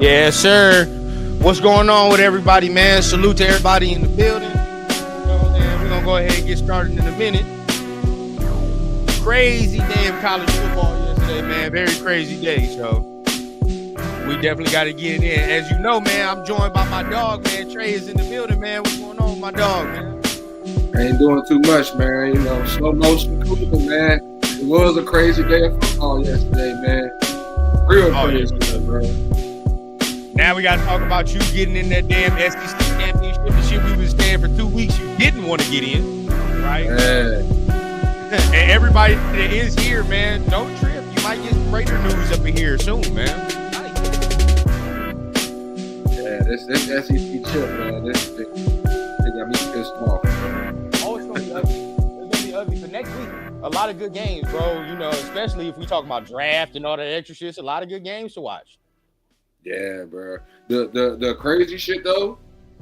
Yes, sir. What's going on with everybody, man? Salute to everybody in the building. We're going to go ahead and get started in a minute. Crazy day of college football yesterday, man. Very crazy day, so we definitely got to get it in. As you know, man, I'm joined by my dog, man. Trey is in the building, man. What's going on with my dog, man? Ain't doing too much, man. You know, slow motion cooling, man. It was a crazy day of football yesterday, man. Real crazy, bro. Now we got to talk about you getting in that damn SEC championship. The shit we was staying for 2 weeks. You didn't want to get in, right? Yeah. And everybody that is here, man, don't trip. You might get some Raider news up in here soon, man. Yeah, this SEC chip, man. This they got me pissed off. Oh, it's gonna be ugly. It's gonna be ugly. For next week, a lot of good games, bro. You know, especially if we talk about draft and all that extra shit. It's a lot of good games to watch. Yeah, bro. The crazy shit though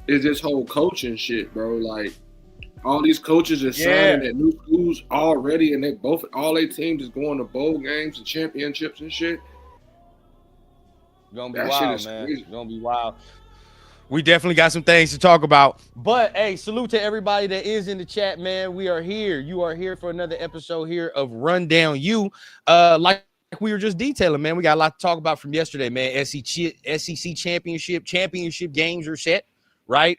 is this whole coaching shit, bro. Like all these coaches are signing at new schools already, and all their teams is going to bowl games and championships and shit. It's gonna be wild, man. It's gonna be wild. We definitely got some things to talk about. But hey, salute to everybody that is in the chat, man. We are here. You are here for another episode here of Rundown U. Like we were just detailing, man. We got a lot to talk about from yesterday, man. SEC championship games are set, right?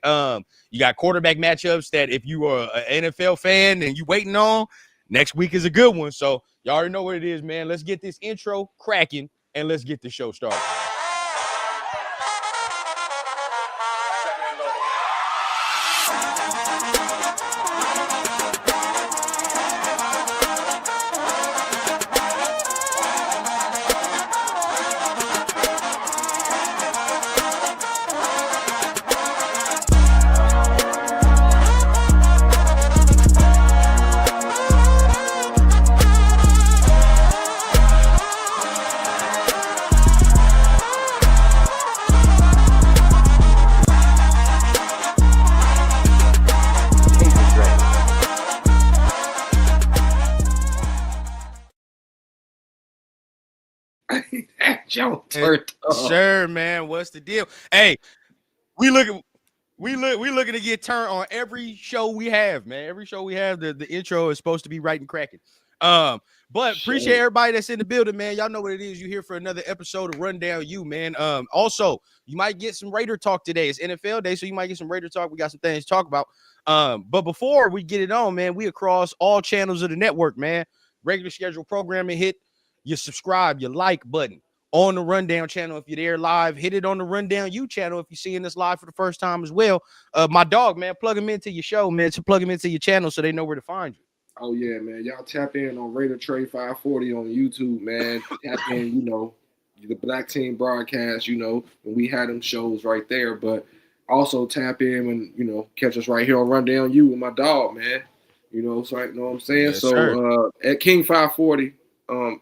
You got quarterback matchups that if you are an NFL fan and you waiting on, next week is a good one. So y'all already know what it is, man. Let's get this intro cracking and let's get the show started. Sure, man. What's the deal? Hey, we looking to get turned on every show we have, man. Every show we have, the intro is supposed to be right and cracking. But appreciate everybody that's in the building, man. Y'all know what it is. You here for another episode of Rundown U, man. Also, you might get some Raider talk today. It's NFL day, so you might get some Raider talk. We got some things to talk about. But before we get it on, man, we across all channels of the network, man. Regular schedule programming, hit your subscribe, your like button on the Rundown channel. If you're there live, hit it on the Rundown U channel if you're seeing this live for the first time as well. My dog, man, plug them into your show, man, to plug them into your channel so they know where to find you. Oh, yeah, man. Y'all tap in on Raider Trey 540 on YouTube, man. Tap in, you know, the Black Team broadcast, you know, when we had them shows right there. But also tap in when, you know, catch us right here on Rundown U with my dog, man. You know, so you know what I'm saying? Yes, so at King 540,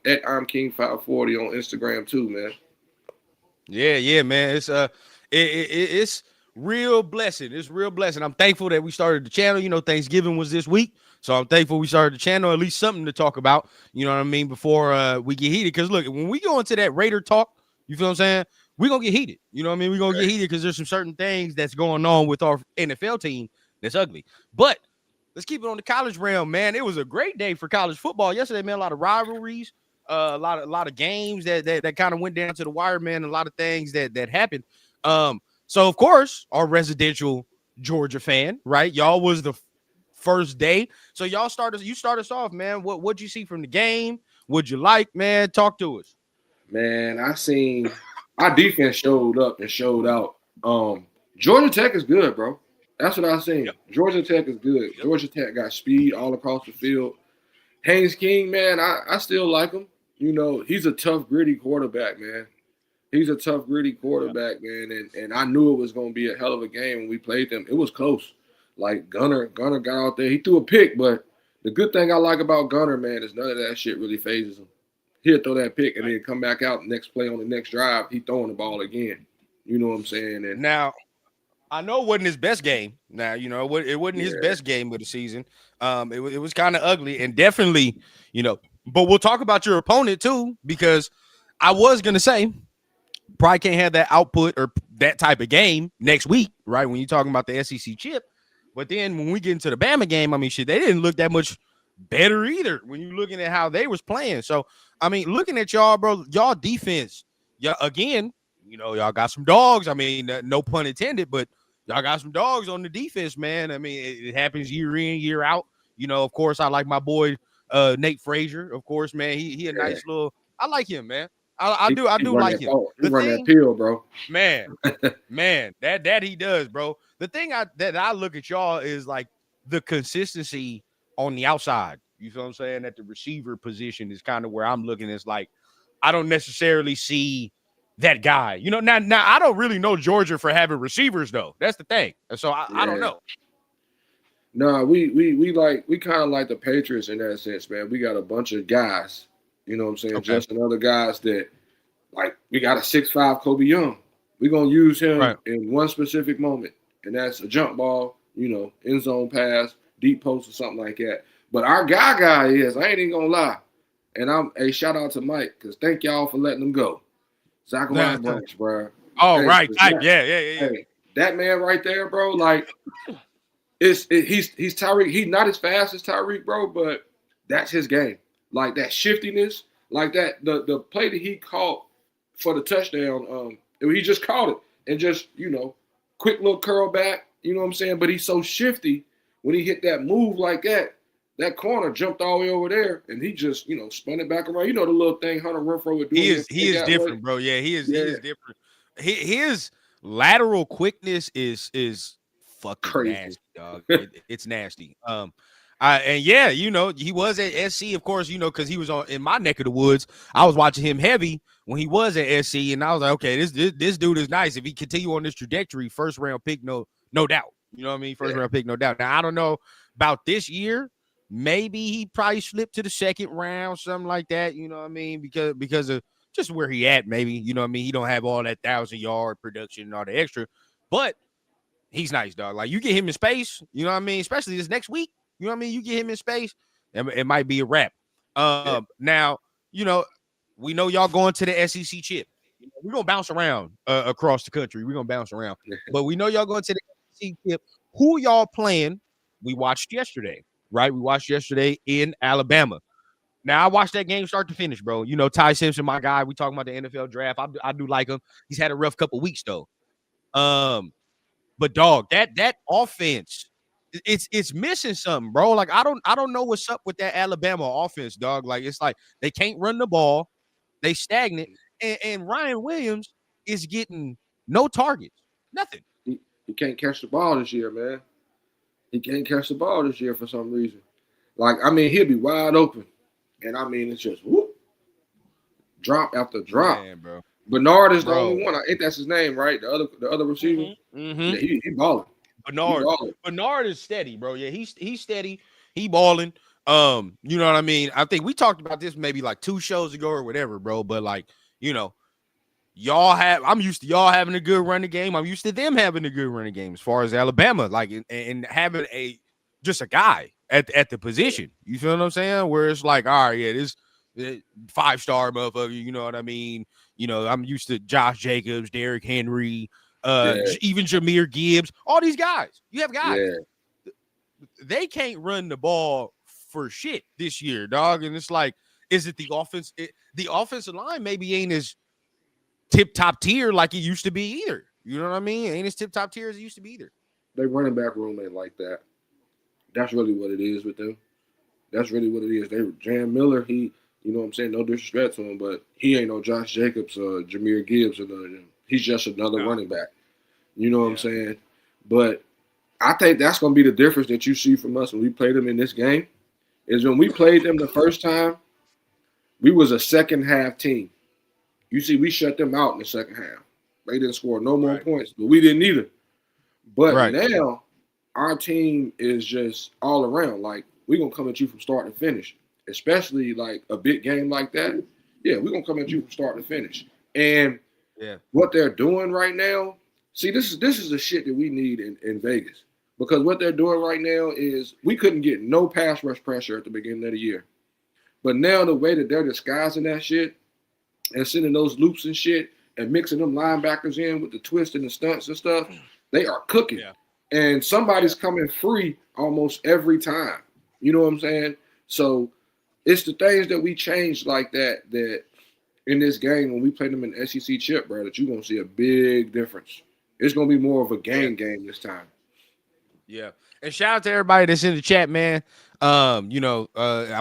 at I'm King 540 on Instagram too, man. Yeah, man. It's real blessing. It's real blessing. I'm thankful that we started the channel. You know, Thanksgiving was this week, so I'm thankful we started the channel. At least something to talk about. You know what I mean? Before we get heated, because look, when we go into that Raider talk, you feel what I'm saying? We're gonna get heated. You know what I mean? We're gonna get heated because there's some certain things that's going on with our NFL team that's ugly. But let's keep it on the college realm, man. It was a great day for college football yesterday, man. A lot of rivalries, a lot of games that kind of went down to the wire, man. A lot of things that happened. So of course, our residential Georgia fan, right? Y'all was the first day, so you start us off, man. What'd you see from the game? What'd you like, man? Talk to us. Man, I seen our defense showed up and showed out. Georgia Tech is good, bro. That's what I seen. Yep. Georgia Tech is good. Yep. Georgia Tech got speed all across the field. Haynes King, man, I still like him. You know, he's a tough, gritty quarterback, man. He's a tough, gritty quarterback, man. And I knew it was going to be a hell of a game when we played them. It was close. Like, Gunner got out there. He threw a pick, but the good thing I like about Gunner, man, is none of that shit really phases him. He'll throw that pick and then come back out next play on the next drive. He throwing the ball again. You know what I'm saying? And now, I know it wasn't his best game. Now, you know, it wasn't his best game of the season. It was kind of ugly and definitely, you know, but we'll talk about your opponent too, because I was going to say Probably can't have that output or that type of game next week, right? When you're talking about the SEC chip. But then when we get into the Bama game, I mean, shit, they didn't look that much better either when you're looking at how they was playing. So, I mean, looking at y'all, bro, y'all defense, yeah, again, y'all got some dogs. I mean, no pun intended, but y'all got some dogs on the defense, man. I mean, it happens year in, year out. Of course, I like my boy Nate Frazier. Of course, man, he a Yeah. nice little. I like him, man. I do Run like that him. ball. He The run that thing, pill, bro. man, that he does, bro. The thing that I look at y'all is like the consistency on the outside. You feel what I'm saying? At the receiver position is kind of where I'm looking. It's like I don't necessarily see that guy. Now I don't really know Georgia for having receivers though. That's the thing. So I don't Yeah. know. No, we kind of like the Patriots in that sense, man. We got a bunch of guys, you know what I'm saying? Okay. Just another guys that like we got a 6'5" Kobe Young. We're gonna use him Right. in one specific moment, and that's a jump ball, end zone pass, deep post or something like that. But our guy is, I ain't even gonna lie. And I'm a shout out to Mike, because thank y'all for letting him go. Zachariah Branch, bro. Oh, Hey, right. that, Yeah. hey, that man right there, bro, like he's Tyreek. He's not as fast as Tyreek, bro, but that's his game. Like that shiftiness, like that the play that he caught for the touchdown. He just caught it and just quick little curl back. You know what I'm saying? But he's so shifty when he hit that move like that. That corner jumped all the way over there, and he just spun it back around. You know the little thing Hunter Renfrow would do. He is different, bro. Yeah, he is different. His lateral quickness is fucking Crazy. nasty, dog. It's nasty. He was at SC, of course, because he was in my neck of the woods. I was watching him heavy when he was at SC, and I was like, okay, this dude is nice. If he continue on this trajectory, first round pick, no doubt. You know what I mean? First round pick, no doubt. Now I don't know about this year. Maybe he probably slipped to the second round, something like that. You know what I mean? Because of just where he at, maybe. You know what I mean? He don't have all that 1,000-yard production and all the extra, but he's nice, dog. Like you get him in space, you know what I mean? Especially this next week, you know what I mean? You get him in space, it might be a wrap. Now, we know y'all going to the SEC chip. We're gonna bounce around across the country. We're gonna bounce around, but we know y'all going to the SEC chip. Who y'all playing? We watched yesterday, right? We watched yesterday in Alabama. Now I watched that game start to finish, bro. Ty Simpson, my guy. We talking about the NFL draft. I do like him. He's had a rough couple weeks though. But dog, that offense, it's missing something, bro. Like I don't know what's up with that Alabama offense, dog. Like it's like they can't run the ball, they stagnant, and Ryan Williams is getting no targets, nothing. He can't catch the ball this year, man. He can't catch the ball this year for some reason. Like I mean, he'll be wide open, and I mean it's just whoop, drop after drop. Man, bro. Bernard is the only one. I think that's his name, right? The other receiver. Mm-hmm. Yeah, he balling. Bernard is steady, bro. Yeah, he's steady. He balling. You know what I mean? I think we talked about this maybe like 2 shows ago or whatever, bro. But like, I'm used to y'all having a good running game. I'm used to them having a good running game as far as Alabama, like and having just a guy at the position. You feel what I'm saying? Where it's like, all right, yeah, this 5-star motherfucker, you know what I mean? I'm used to Josh Jacobs, Derrick Henry, even Jahmyr Gibbs, all these guys. You have guys. Yeah. They can't run the ball for shit this year, dog. And it's like, is it the offense? The offensive line maybe ain't as tip-top tier like it used to be either. You know what I mean? Ain't as tip-top tier as it used to be either. They running back room ain't like that. That's really what it is with them. That's really what it is. Jan Miller, he, you know what I'm saying? No disrespect to him, but he ain't no Josh Jacobs or Jahmyr Gibbs or none of them. He's just another running back. You know what I'm saying? But I think that's going to be the difference that you see from us when we play them in this game, is when we played them the first time, we was a second half team. You see, we shut them out in the second half. They didn't score no more points, but we didn't either. But now our team is just all around. Like, we're going to come at you from start to finish, especially like a big game like that. Yeah, we're going to come at you from start to finish. And what they're doing right now, see, this is the shit that we need in Vegas. Because what they're doing right now is we couldn't get no pass rush pressure at the beginning of the year. But now the way that they're disguising that shit and sending those loops and shit, and mixing them linebackers in with the twist and the stunts and stuff, they are cooking. Yeah. And somebody's Yeah. coming free almost every time. You know what I'm saying? So it's the things that we changed like that in this game when we play them in SEC chip, bro, that you're gonna see a big difference. It's gonna be more of a Yeah. game this time. Yeah. And shout out to everybody that's in the chat, man. I'm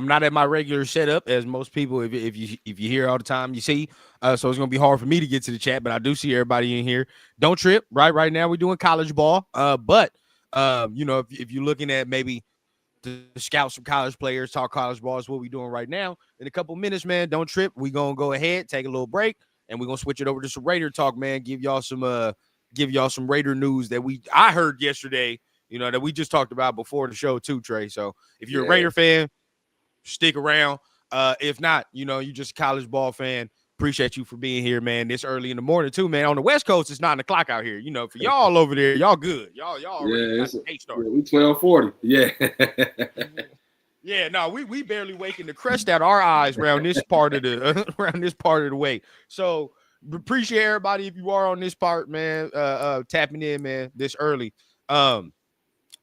not at my regular setup as most people. If you hear all the time, you see. So it's gonna be hard for me to get to the chat, but I do see everybody in here. Don't trip. Right now we're doing college ball. But if you're looking at maybe to scout some college players, talk college ball is what we're doing right now. In a couple minutes, man, don't trip. We're gonna go ahead, take a little break, and we're gonna switch it over to some Raider talk, man. Give y'all some Raider news that I heard yesterday, that we just talked about before the show too, Trey. So if you're a Yeah, Raider fan, stick around. If not, you just a college ball fan. Appreciate you for being here, man. This early in the morning too, man. On the West Coast, it's 9 o'clock out here. For y'all over there, y'all good. Y'all already yeah, got the day started. we 12:40. Yeah. Yeah, no, we barely waking the crust out our eyes around this part of the around this part of the way. So appreciate everybody if you are on this part, man. Tapping in, man, this early.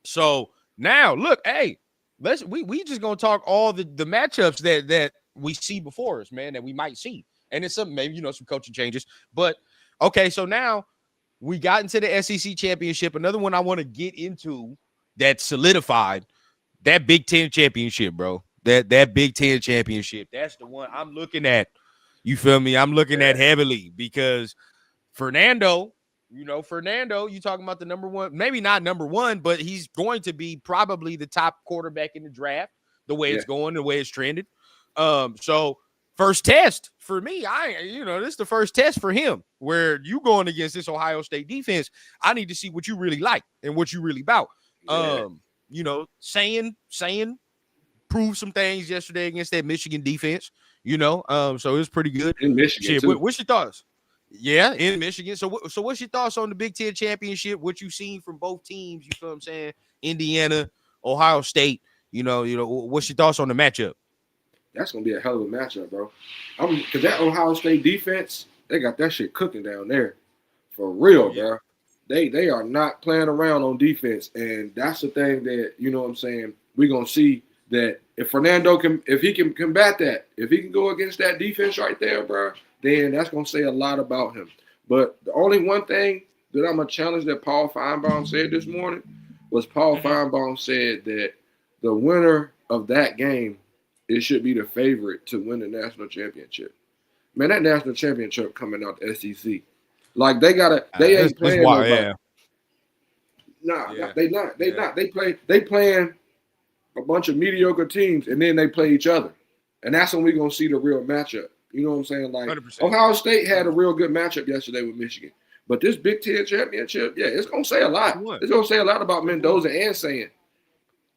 So now look, hey, we just gonna talk all the matchups that we see before us, man, that we might see, and it's some maybe some coaching changes, but okay, so now we got into the SEC championship. Another one I want to get into that solidified. That Big Ten championship, bro. That Big Ten championship. That's the one I'm looking at. You feel me? I'm looking at heavily because Fernando, you talking about the number one, maybe not number one, but he's going to be probably the top quarterback in the draft, the way it's going, the way it's trended. So first test for me, this is the first test for him where you going against this Ohio State defense. I need to see what you really like and what you really about. Saying proved some things yesterday against that Michigan defense, so it was pretty good. In Michigan, Shit, too. what's your thoughts? Yeah, in Michigan. So what's your thoughts on the Big Ten championship? What you've seen from both teams? You feel what I'm saying? Indiana, Ohio State. What's your thoughts on the matchup? That's gonna be a hell of a matchup, bro. Because that Ohio State defense, they got that shit cooking down there, for real, bro. They are not playing around on defense, and that's the thing that what I'm saying. We're gonna see that if Fernando if he can combat that, if he can go against that defense right there, bro, then that's gonna say a lot about him. But the only one thing that I'm gonna challenge that Paul Feinbaum said this morning was Paul Feinbaum said that the winner of that game, it should be the favorite to win the national championship. Man, that national championship coming out the SEC. Like they ain't playing nobody. Yeah. Nah, they not. They not. They playing a bunch of mediocre teams, and then they play each other. And that's when we're gonna see the real matchup. You know what I'm saying? Like 100%. Ohio State had a real good matchup yesterday with Michigan. But this Big Ten championship, it's gonna say a lot. It's gonna say a lot about Mendoza and saying.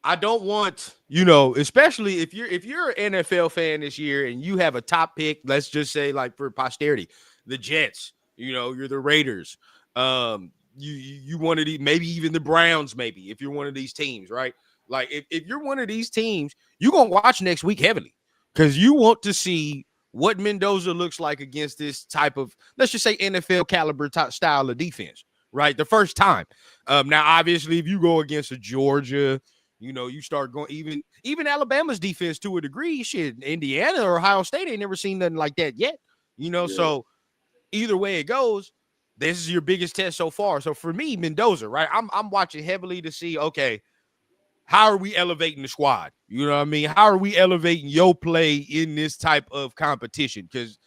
I don't want, especially if you're an NFL fan this year and you have a top pick, let's just say like for posterity, the Jets, you're the Raiders. You one of these, maybe even the Browns, maybe if you're one of these teams, right? Like if you're one of these teams, you're gonna watch next week heavily because you want to see what Mendoza looks like against this type of, let's just say NFL caliber style of defense, right? The first time. Now, obviously, if you go against a Georgia, you start going even Alabama's defense to a degree. Shit, Indiana or Ohio State ain't never seen nothing like that yet. So either way it goes, this is your biggest test so far. So for me, Mendoza, right? I'm watching heavily to see, okay, how are we elevating the squad? You know what I mean? How are we elevating your play in this type of competition? Because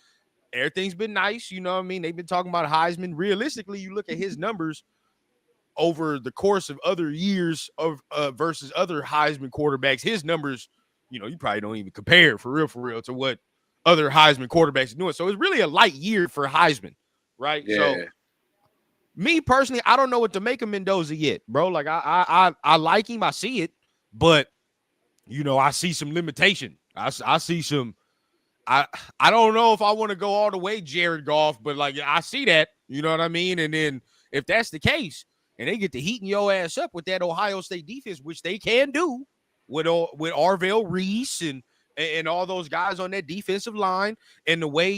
everything's been nice. You know what I mean? They've been talking about Heisman. Realistically, you look at his numbers over the course of other years of versus other Heisman quarterbacks, his numbers, you probably don't even compare for real to what other Heisman quarterbacks are doing. So it's really a light year for Heisman, right? Yeah. So me personally, I don't know what to make of Mendoza yet, bro. Like I like him, I see it, but I see some limitation. I see some. I don't know if I want to go all the way Jared Goff, but like I see that, you know what I mean? And then if that's the case, and they get to heating your ass up with that Ohio State defense, which they can do with Arvell Reese and all those guys on that defensive line, and the way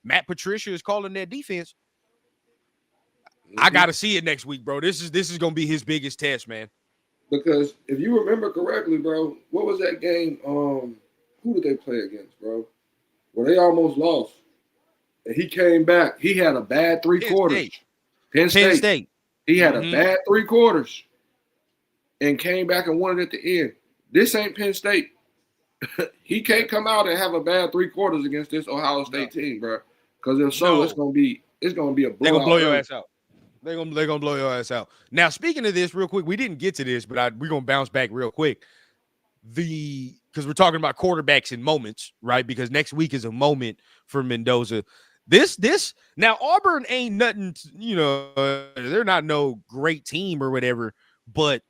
Matt Patricia is calling that defense. I Mm-hmm. got to see it next week, bro. This is going to be his biggest test, man. Because if you remember correctly, bro, what was that game? Who did they play against, bro? Well, they almost lost. And he came back. He had a bad three Penn quarters. State. Penn Penn State. State. He had a bad three quarters and came back and won it at the end. This ain't Penn State. He can't come out and have a bad three quarters against this Ohio State team, bro. Because if so, it's gonna be a blowout. They're gonna blow your ass out. They're gonna blow your ass out. Now, speaking of this, real quick, we didn't get to this, but we're gonna bounce back real quick. Because we're talking about quarterbacks in moments, right? Because next week is a moment for Mendoza. This now Auburn ain't nothing, they're not no great team or whatever, but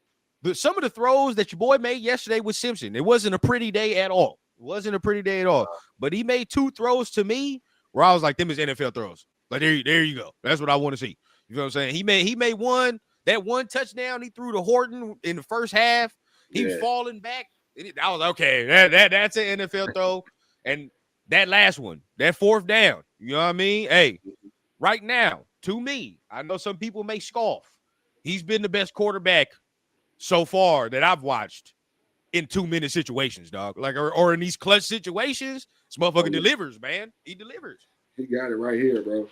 some of the throws that your boy made yesterday with Simpson, it wasn't a pretty day at all. It wasn't a pretty day at all. But he made 2 throws to me where I was like, them is NFL throws. Like, there you go. That's what I want to see. You know what I'm saying? He made one touchdown he threw to Horton in the first half. He was falling back. I was okay. That's an NFL throw. And that last one, that 4th down, you know what I mean? Hey, right now, to me, I know some people may scoff. He's been the best quarterback so far that I've watched in 2-minute situations, dog. Like, or in these clutch situations, this motherfucker delivers, man. He delivers. He got it right here, bro.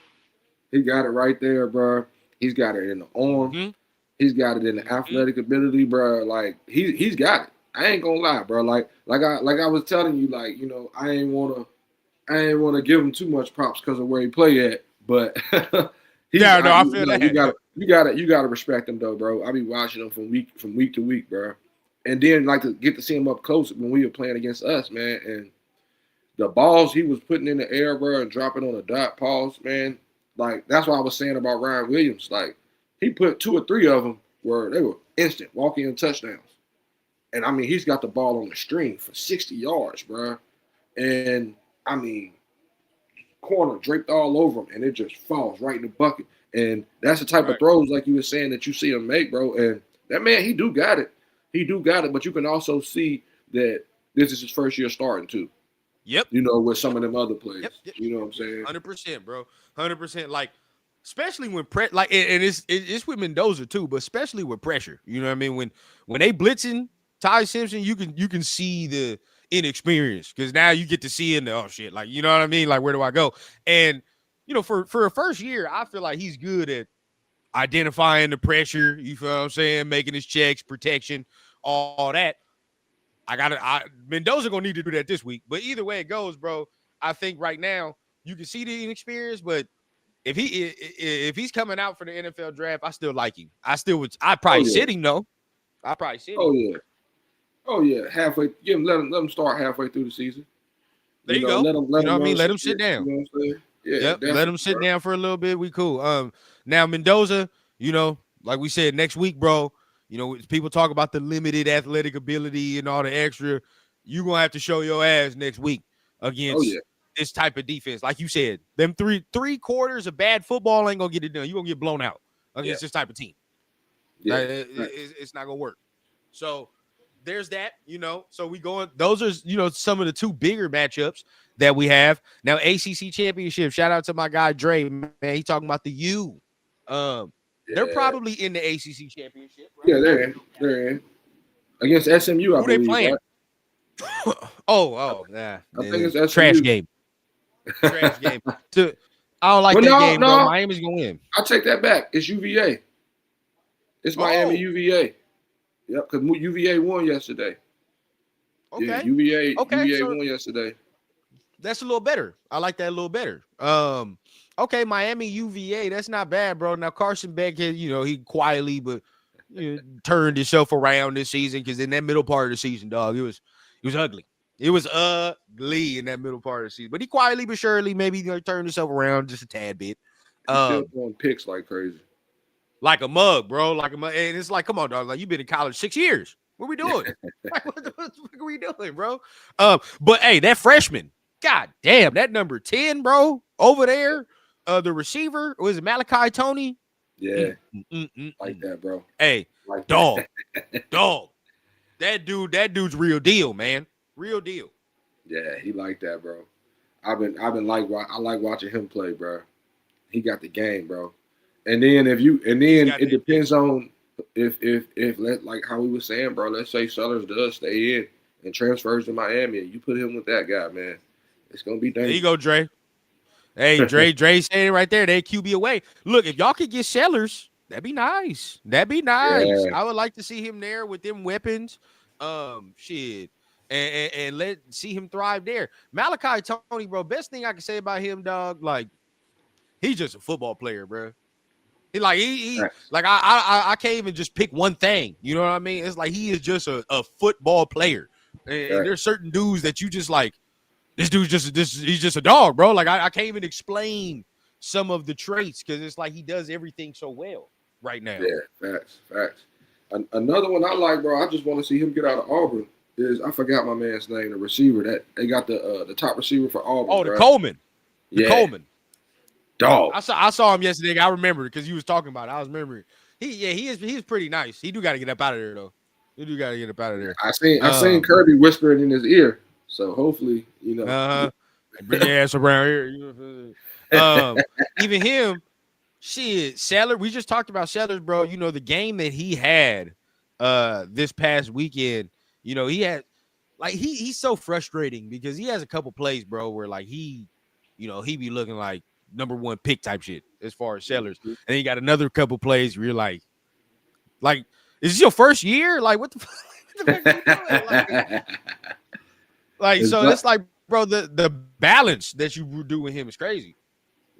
He got it right there, bro. He's got it in the arm. Mm-hmm. He's got it in the athletic ability, bro. Like he's got it. I ain't gonna lie, bro. Like I was telling you, like, I ain't wanna give him too much props because of where he play at, but I feel that. You gotta respect him though, bro. I be watching him from week to week, bro. And then like to get to see him up close when we were playing against us, man. And the balls he was putting in the air, bro, and dropping on a dot pause, man. Like that's what I was saying about Ryan Williams. Like he put 2 or 3 of them where they were instant walk-in touchdowns. And I mean, he's got the ball on the string for 60 yards, bro. And I mean, corner draped all over him, and it just falls right in the bucket. And that's the type of throws, like you were saying, that you see him make, bro. And that man, he do got it. He do got it. But you can also see that this is his first year starting too. Yep. With some of them other players. Yep. You know what I'm saying? 100%, bro. 100%. Like, especially when and it's with Mendoza too, but especially with pressure. You know what I mean? When they blitzing Ty Simpson, you can see the inexperience because now you get to see in the like, you know what I mean? Like, where do I go? And for a first year, I feel like he's good at identifying the pressure. You feel what I'm saying? Making his checks, protection, all that. Mendoza gonna need to do that this week. But either way it goes, bro, I think right now you can see the inexperience, but if he's coming out for the NFL draft, I still like him. I'd probably sit him though. I'd probably sit him. Oh yeah. Halfway, let him start halfway through the season. There you go. Let him, let him sit down. You know what I'm saying? Yeah. Yep. Let him sit down for a little bit. We cool. Now Mendoza, like we said, next week, bro. People talk about the limited athletic ability and all the extra. You're gonna have to show your ass next week against this type of defense. Like you said, them three quarters of bad football ain't gonna get it done. You're gonna get blown out against this type of team. Yeah, it's not gonna work. So there's that. So we going. Those are some of the 2 bigger matchups that we have now. ACC championship. Shout out to my guy Dre, man. He talking about the U. They're probably in the ACC championship. Right? Yeah, they're in against SMU. Who believe, they playing? Right? Nah. I think it's SMU. Trash game. Trash game. I don't like that game, bro. Miami's gonna win. I'll take that back. It's UVA. It's Miami UVA. Yep, because UVA won yesterday. Okay. Yeah, UVA won yesterday. That's a little better. I like that a little better. Okay, Miami UVA, that's not bad, bro. Now Carson Beck, he quietly but turned himself around this season because in that middle part of the season, dog, it was ugly. It was ugly in that middle part of the season. But he quietly but surely maybe turned himself around just a tad bit. He's still throwing picks like crazy. Like a mug, bro. Like a mug. And it's like, come on, dog. Like, you've been in college 6 years. What are we doing? Like, what are we doing, bro? But hey, that freshman, god damn, that number 10, bro, over there, the receiver, was it Malachi Tony? Yeah. Like that, bro. Hey, like dog. Dog. That dude's real deal, man. Real deal. Yeah, he like that, bro. I like watching him play, bro. He got the game, bro. And then He's got it that depends on if like how we were saying, bro. Let's say Sellers does stay in and transfers to Miami, and you put him with that guy, man. It's gonna be There you dangerous. go, Dre. Hey, Dre saying it right there. They QB away. Look, if y'all could get Sellers, that'd be nice. That'd be nice. Yeah, I would like to see him there with them weapons. Shit. And let see him thrive there. Malachi Tony, bro. Best thing I can say about him, dog. Like he's just a football player, bro. He facts. like I can't even just pick one thing. You know what I mean? It's like he is just a football player. And Facts. there's certain dudes that you just like. This dude's he's just a dog, bro. Like I can't even explain some of the traits because it's like he does everything so well right now. Yeah, facts. Another one I like, bro. I just want to see him get out of Auburn. Is I forgot my man's name, the receiver that they got the top receiver for Auburn, Oh, the bro. Coleman. The Yeah, Coleman. dog. I saw him yesterday. I remember because you was talking about it. I was remembering. He is pretty nice. He do got to get up out of there though. He do got to get up out of there. I seen Kirby whispering in his ear. So hopefully, Uh-huh. Bring your ass around here. You know, even him, shit, Sellers. We just talked about Sellers, bro. You know, the game that he had this past weekend, you know, he had like he's so frustrating because he has a couple plays, bro, where like he be looking like number one pick type shit as far as Sellers. And he got another couple plays where you're like, is this your first year? Like, what the fuck, what the fuck are you doing? Like, so it's like, bro, the balance that you do with him is crazy.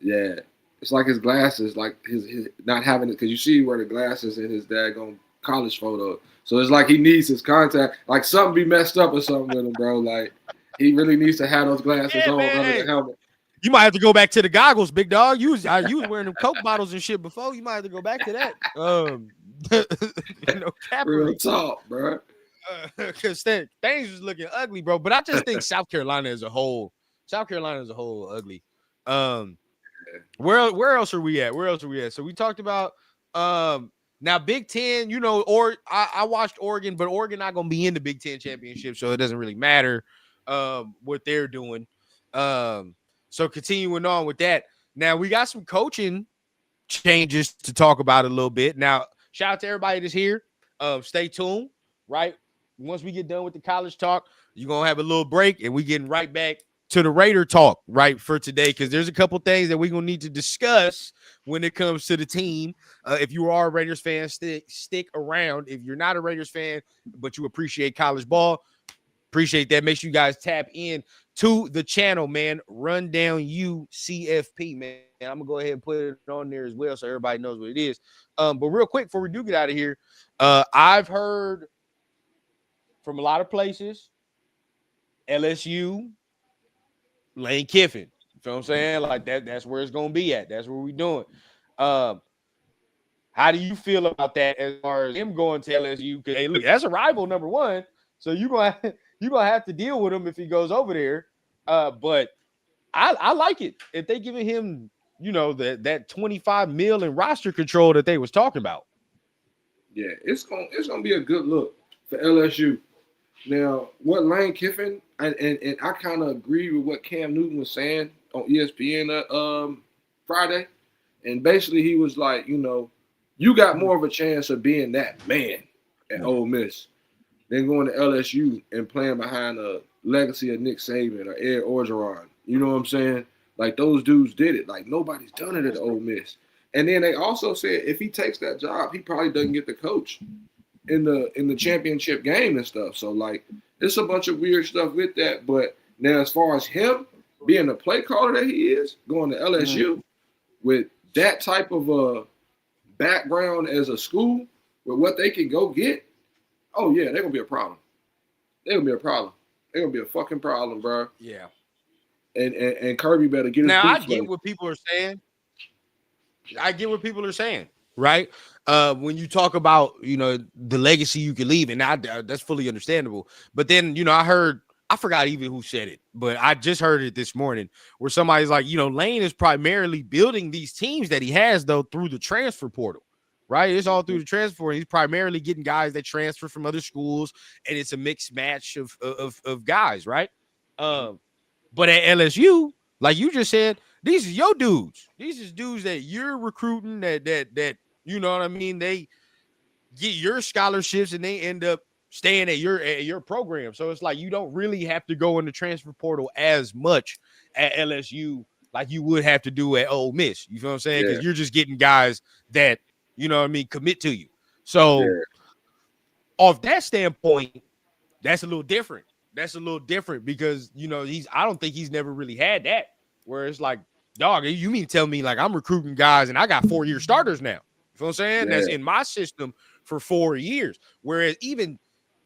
Yeah, it's like his glasses, like his not having it because you see where the glasses in his daggone college photo. So it's like he needs his contact. Like something be messed up or something with him, bro. Like he really needs to have those glasses Yeah, on man. under Hey, the helmet. you might have to go back to the goggles, big dog. You was wearing them Coke bottles and shit before. You might have to go back to that. Real Cappers. talk, bro. Because things was looking ugly, bro. But I just think South Carolina as a whole ugly. Um, where else are we at? Where else are we at? So we talked about now Big Ten, you know, or I watched Oregon, but Oregon not gonna be in the Big Ten championship, so it doesn't really matter what they're doing. So continuing on with that. Now we got some coaching changes to talk about a little bit. Now, shout out to everybody that's here. Stay tuned, right? Once we get done with the college talk, you're gonna have a little break and we getting right back to the Raider talk, right, for today, because there's a couple things that we're gonna need to discuss when it comes to the team. If you are a Raiders fan, stick around. If you're not a Raiders fan, but you appreciate college ball, appreciate that. Make sure you guys tap in to the channel, man. Rundown UCFP, man. I'm gonna go ahead and put it on there as well so everybody knows what it is. But real quick, before we do get out of here, I've heard from a lot of places, LSU, Lane Kiffin. You feel what I'm saying? Like that's where it's gonna be at. That's where we're doing. How do you feel about that as far as him going to LSU? Because hey, look, that's a rival, number one. So you're gonna have to deal with him if he goes over there. But I like it if they giving him, you know, that 25 mil in roster control that they was talking about. Yeah, it's gonna be a good look for LSU. Now, what Lane Kiffin and I kind of agree with what Cam Newton was saying on ESPN Friday, and basically he was like, you got more of a chance of being that man at Ole Miss than going to LSU and playing behind a legacy of Nick Saban or Ed Orgeron. You know what I'm saying? Like those dudes did it. Like nobody's done it at Ole Miss. And then they also said if he takes that job, he probably doesn't get the coach in the championship game and stuff. So like it's a bunch of weird stuff with that. But now as far as him being the play caller that he is, going to LSU with that type of a background as a school with what they can go get, oh yeah, they're gonna be a problem. They're gonna be a problem. They're gonna be a fucking problem, bro. Yeah. And Kirby better get his Now I boots get laid. what people are saying. Right? When you talk about, you know, the legacy you can leave, and that's fully understandable. But then, you know, I forgot even who said it, but I just heard it this morning where somebody's like, you know, Lane is primarily building these teams that he has, though, through the transfer portal, right? It's all through the transfer portal. He's primarily getting guys that transfer from other schools, and it's a mixed match of guys, right? But at LSU, like you just said, these are your dudes. These is dudes that you're recruiting that you know what I mean? They get your scholarships and they end up staying at your program. So it's like you don't really have to go in the transfer portal as much at LSU like you would have to do at Ole Miss. You feel what I'm saying? Yeah, Because you're just getting guys that, you know what I mean, commit to you. So yeah, off that standpoint, that's a little different. That's a little different because I don't think he's never really had that where it's like, dog, you mean to tell me like I'm recruiting guys and I got 4-year starters now. You know what I'm saying? That's yeah, in my system for 4 years. Whereas even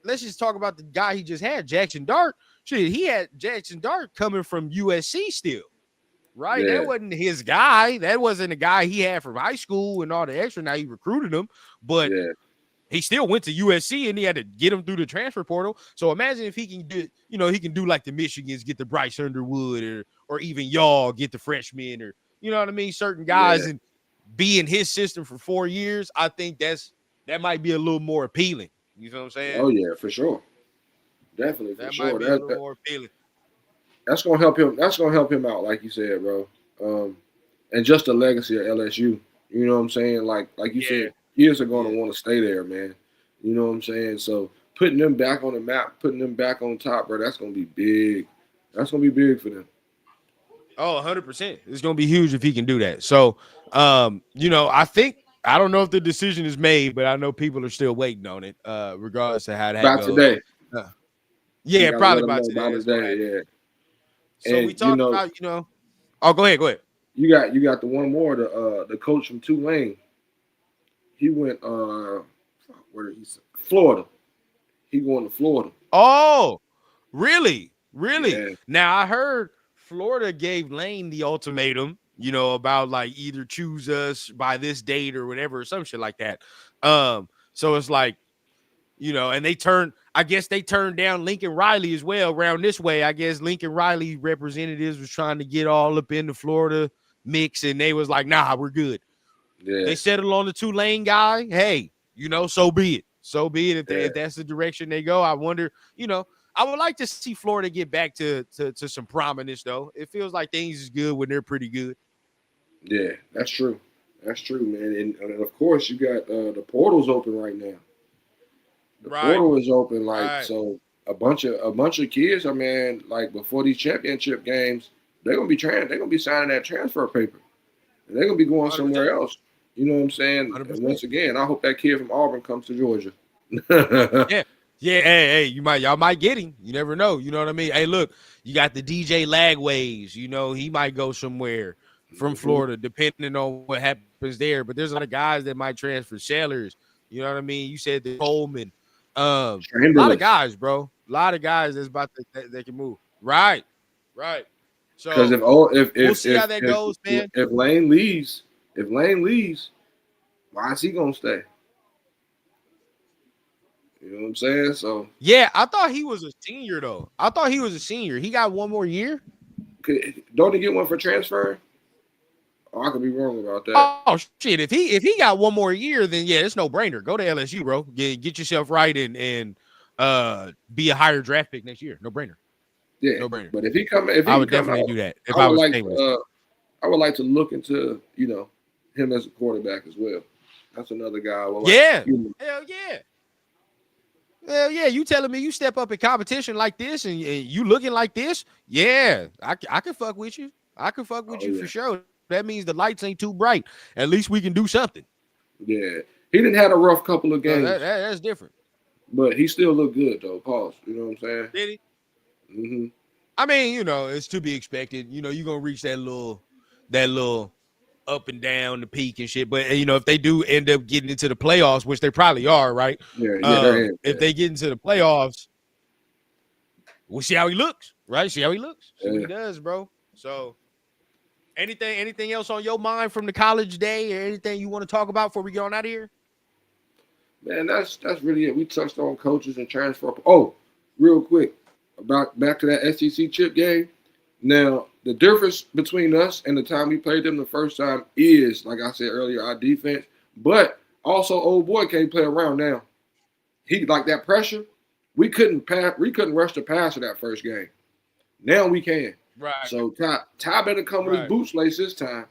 let's just talk about the guy he just had, Jackson Dart. Shit, he had Jackson Dart coming from USC still, right? That yeah, wasn't his guy. That wasn't the guy he had from high school and all the extra. Now he recruited him, but yeah, he still went to USC and he had to get him through the transfer portal. So imagine if he can do, he can do like the Michigans, get the Bryce Underwood or even y'all get the freshmen or, you know what I mean? Certain yeah. guys and be in his system for 4 years. I think that might be a little more appealing. You know what I'm saying? Oh yeah, for sure. Definitely for That might sure. be a little more appealing. That's gonna help him. That's gonna help him out, like you said, bro. And just the legacy of LSU. You know what I'm saying? Like you Yeah. said, kids are gonna Yeah. want to stay there, man. You know what I'm saying? So putting them back on the map, putting them back on top, bro, that's gonna be big. That's gonna be big for them. Oh, 100%. It's going to be huge if he can do that. So, I don't know if the decision is made, but I know people are still waiting on it, regardless of how that By goes. today, Uh, you yeah, gotta probably let them by know today by it's going to happen. today. Yeah, So we and you talked know, about, oh, go ahead. Go ahead. you got the one more, the coach from Tulane. He went where did he say? Florida. He going to Florida. Oh, really? Really? Yeah, Now, I heard Florida gave Lane the ultimatum, about like either choose us by this date or whatever, or some shit like that. So it's like, and I guess they turned down Lincoln Riley as well around this way. I guess Lincoln Riley representatives was trying to get all up in the Florida mix, and they was like, nah, we're good. yeah, They settled on the Tulane guy. Hey, so be it. So be it. yeah, If that's the direction they go, I wonder, I would like to see Florida get back to some prominence, though. It feels like things is good when they're pretty good. yeah. That's true. That's true, man. And of course, you got the portals open right now. The Right. portal is open, like Right. so. A bunch of kids, I mean, like before these championship games, they're gonna be They're gonna be signing that transfer paper, and they're gonna be going 100%. somewhere else. You know what I'm saying? And 100%. once again, I hope that kid from Auburn comes to Georgia. Yeah. Yeah, hey, y'all might get him. You never know. You know what I mean? Hey, look, you got the DJ Lagways. He might go somewhere from Mhm. Florida, depending on what happens there. But there's a lot of guys that might transfer. Sellers, you know what I mean? You said the Coleman. A lot of Chamberlain. guys, bro. A lot of guys that's about to that can move. Right. Right. Because So we'll see how that goes, man. if Lane leaves, why is he gonna stay? You know what I'm saying? So Yeah, I thought he was a senior though. I thought he was a senior. He got one more year. don't he get one for transfer? Oh, I could be wrong about that. Oh shit! If he got one more year, then yeah, it's no brainer. Go to LSU, bro. Get yourself right and be a higher draft pick next year. No brainer. Yeah, No brainer. but if I he can would come definitely out, do that if I I would was like famous. I would like to look into him as a quarterback as well. That's another guy I would like. Yeah. Hell yeah. Hell yeah. You telling me you step up in competition like this and you looking like this? Yeah. I can fuck with you. I can fuck with Oh you for yeah, sure. That means the lights ain't too bright. At least we can do something. yeah. He didn't have a rough couple of So games, that's different. but he still looked good though. Pause. You know what I'm saying? Did he? Hmm. I mean, it's to be expected. You're gonna reach that little up and down the peak and shit. But if they do end up getting into the playoffs, which they probably are, right? Yeah, yeah, they're in. If they get into the playoffs, we'll see how he looks, right? See how he looks. See what Yeah. he does, bro. So anything else on your mind from the college day or anything you want to talk about before we get on out of here? Man, that's really it. We touched on coaches and transfer. Oh, real quick about back to that SEC chip game. Now, the difference between us and the time we played them the first time is, like I said earlier, our defense. But also, old boy can't play around now. He like that pressure. We couldn't pass. We couldn't rush the passer that first game. Now we can. Right. So Ty better come with his Right. boots laced this time,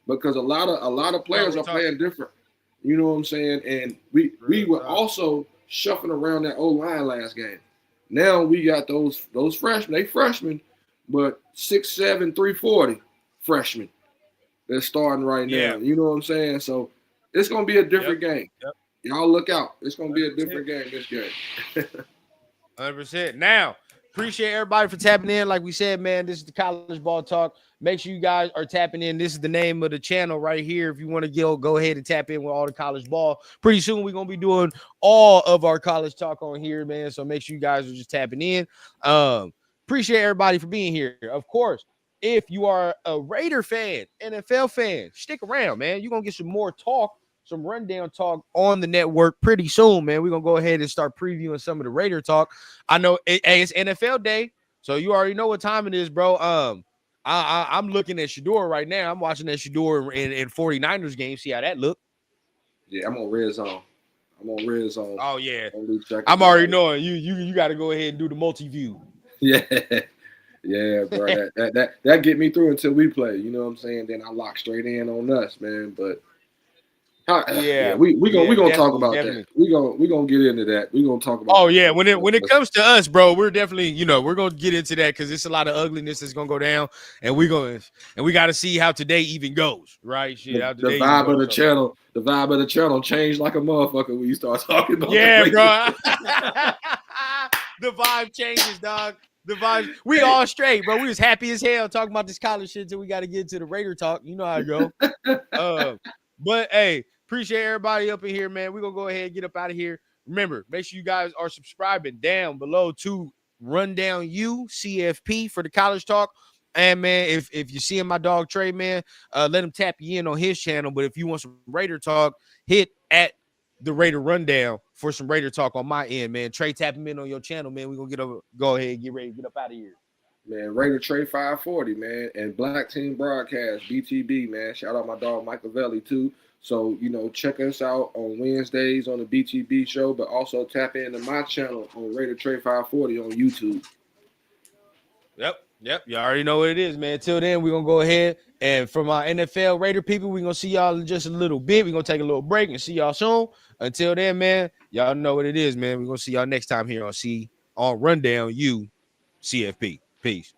because a lot of Real players are talk. playing different. You know what I'm saying? And we Real were talk. also shuffling around that old line last game. Now we got those freshmen. They freshmen, but 6'7", 340 freshmen. They're starting right now. Yeah. You know what I'm saying? So it's gonna be a Yep. different game. Yep. Y'all look out. It's gonna be a 100%. different game this game. 100%. Now, appreciate everybody for tapping in. Like we said, man, this is the College Ball Talk. Make sure you guys are tapping in. This is the name of the channel right here. If you want to go ahead and tap in with all the college ball. Pretty soon we're gonna be doing all of our college talk on here, man. So make sure you guys are just tapping in. Appreciate everybody for being here. Of course, if you are a Raider fan, NFL fan, stick around, man. You're gonna get some more talk, some rundown talk on the network pretty soon, man. We're gonna go ahead and start previewing some of the Raider talk. I know it's NFL day, so you already know what time it is, bro. I'm looking at Shador right now. I'm watching that Shador in 49ers game. See how that look. Yeah, I'm on red zone. I'm on red zone. Oh yeah, Only checking I'm already out. knowing you got to go ahead and do the multi-view. Yeah, yeah, bro. That get me through until we play. You know what I'm saying? Then I lock straight in on us, man. But yeah, Yeah, we gonna talk definitely, about that. definitely. We gonna get into that. We gonna talk about Oh that. yeah, when it comes to us, bro, we're definitely we're gonna get into that because it's a lot of ugliness that's gonna go down, and we got to see how today even goes, right? Shit, how the today even vibe of goes. the So channel. The vibe of the channel changed like a motherfucker when you start talking about the yeah, Raiders. bro. The vibe changes, dog. The vibes. We all straight, bro. We was happy as hell talking about this college shit till we got to get to the Raider talk. You know how it go. But hey, appreciate everybody up in here, man. We're gonna go ahead and get up out of here. Remember, make sure you guys are subscribing down below to Rundown U CFP for the college talk. And man, if you're seeing my dog Trey, man, let him tap you in on his channel. But if you want some Raider talk, hit at the Raider Rundown for some Raider talk on my end, man. Trey, tap him in on your channel, man. We're gonna go ahead and get ready to get up out of here. Man, Raider Trade 540, man, and Black Team Broadcast, BTB, man. Shout out my dog Michael Velli too. So, check us out on Wednesdays on the BTB show, but also tap into my channel on Raider Trade 540 on YouTube. Yep. You already know what it is, man. Till then, we're gonna go ahead and from our NFL Raider people, we're gonna see y'all in just a little bit. We're gonna take a little break and see y'all soon. Until then, man, y'all know what it is, man. We're gonna see y'all next time here on Rundown U CFP. Peace.